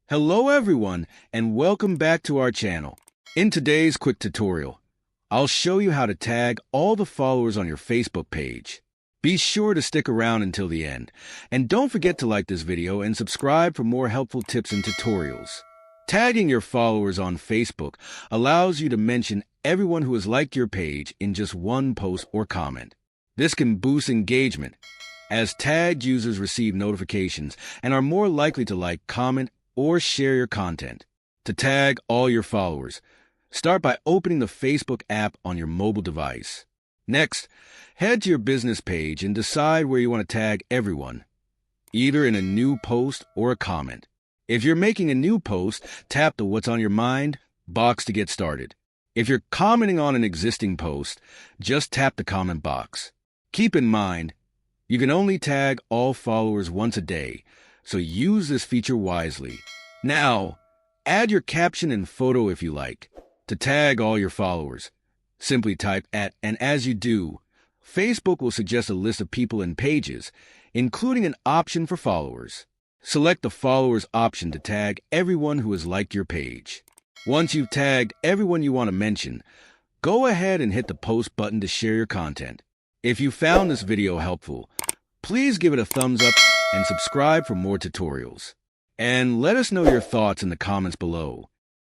Hello everyone, and welcome back to our channel. In today's quick tutorial, I'll show you how to tag all the followers on your Facebook page. Be sure to stick around until the end, and don't forget to like this video and subscribe for more helpful tips and tutorials. Tagging your followers on Facebook allows you to mention everyone who has liked your page in just one post or comment. This can boost engagement, as tagged users receive notifications and are more likely to like, comment, or share your content. To tag all your followers, start by opening the Facebook app on your mobile device. Next, head to your business page and decide where you want to tag everyone, either in a new post or a comment. If you're making a new post, tap the What's on Your Mind box to get started. If you're commenting on an existing post, just tap the comment box. Keep in mind, you can only tag all followers once a day, so use this feature wisely. Now, add your caption and photo if you like. To tag all your followers, simply type @ and as you do, Facebook will suggest a list of people and pages, including an option for followers. Select the followers option to tag everyone who has liked your page. Once you've tagged everyone you want to mention, go ahead and hit the post button to share your content. If you found this video helpful, please give it a thumbs up and subscribe for more tutorials. And let us know your thoughts in the comments below.